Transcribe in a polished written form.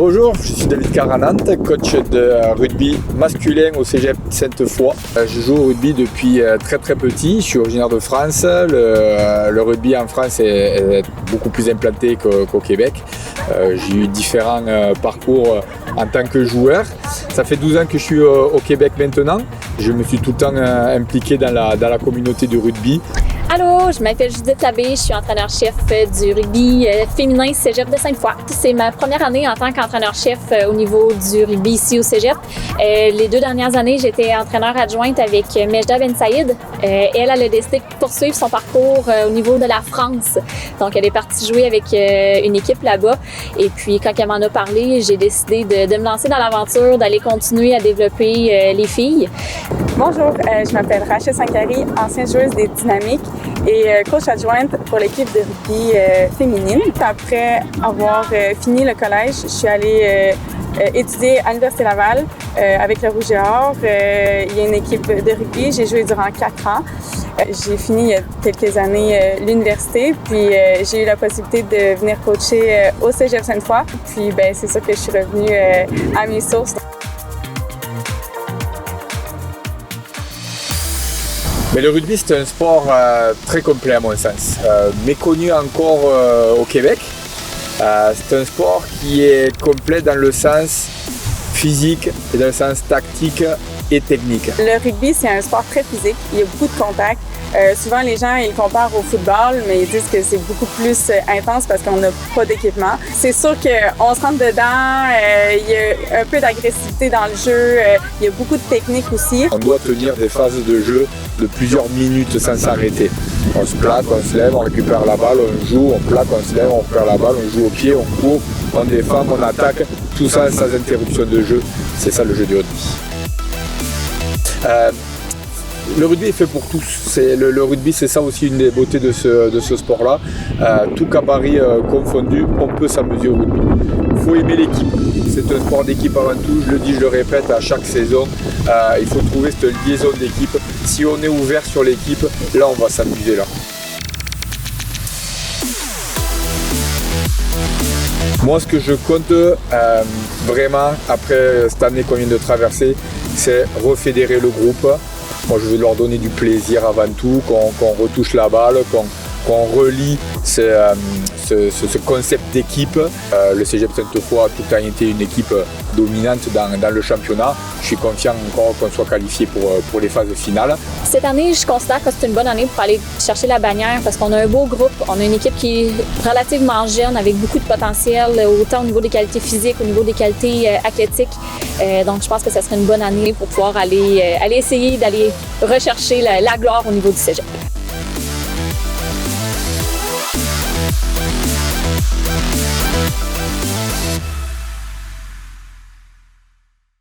Bonjour, je suis David Caranante, coach de rugby masculin au Cégep Sainte-Foy. Je joue au rugby depuis très petit, je suis originaire de France. Le rugby en France est beaucoup plus implanté qu'au Québec. J'ai eu différents parcours en tant que joueur. Ça fait 12 ans que je suis au Québec maintenant. Je me suis tout le temps impliqué dans la communauté du rugby. Allô, je m'appelle Judith Labbé, je suis entraîneur-chef du rugby féminin Cégep de Sainte-Foy. C'est ma première année en tant qu'entraîneur-chef au niveau du rugby ici au Cégep. Les 2 dernières années, j'étais entraîneur adjointe avec Mejda Ben Saïd. Elle a décidé de poursuivre son parcours au niveau de la France. Donc, elle est partie jouer avec une équipe là-bas. Et puis, quand elle m'en a parlé, j'ai décidé de me lancer dans l'aventure, d'aller continuer à développer les filles. Bonjour, je m'appelle Rachel Sankari, ancienne joueuse des Dynamiques et coach adjointe pour l'équipe de rugby féminine. Après avoir fini le collège, je suis allée étudier à l'Université Laval avec le Rouge et Or. Il y a une équipe de rugby, j'ai joué durant 4 ans. J'ai fini il y a quelques années l'université, puis j'ai eu la possibilité de venir coacher au Cégep Sainte-Foy. Puis c'est sûr que je suis revenue à mes sources. Mais le rugby, c'est un sport très complet à mon sens, méconnu encore au Québec. C'est un sport qui est complet dans le sens physique et dans le sens tactique et technique. Le rugby, c'est un sport très physique, il y a beaucoup de contacts. Souvent, les gens ils comparent au football, mais ils disent que c'est beaucoup plus intense parce qu'on n'a pas d'équipement. C'est sûr qu'on se rentre dedans, il y a un peu d'agressivité dans le jeu, il y a beaucoup de technique aussi. On doit tenir des phases de jeu de plusieurs minutes sans s'arrêter. On se plaque, on se lève, on récupère la balle, on joue, on plaque, on se lève, on récupère la balle, on joue au pied, on court, on défend, on attaque. Tout ça sans interruption de jeu. C'est ça le jeu du rugby. Le rugby est fait pour tous. Le rugby, c'est ça aussi une des beautés de ce sport-là. Tout gabarit confondu, on peut s'amuser au rugby. Il faut aimer l'équipe. C'est un sport d'équipe avant tout. Je le dis, je le répète à chaque saison. Il faut trouver cette liaison d'équipe. Si on est ouvert sur l'équipe, là, on va s'amuser là. Moi, ce que je compte vraiment, après cette année qu'on vient de traverser, c'est refédérer le groupe. Moi, je veux leur donner du plaisir avant tout, qu'on retouche la balle, qu'on relie ce concept d'équipe. Le Cégep Sainte-Foy a tout le temps été une équipe dominante dans le championnat. Je suis confiant encore qu'on soit qualifié pour les phases finales. Cette année, je considère que c'est une bonne année pour aller chercher la bannière parce qu'on a un beau groupe. On a une équipe qui est relativement jeune avec beaucoup de potentiel, autant au niveau des qualités physiques, au niveau des qualités athlétiques. Donc, je pense que ça serait une bonne année pour pouvoir aller essayer d'aller rechercher la gloire au niveau du Cégep.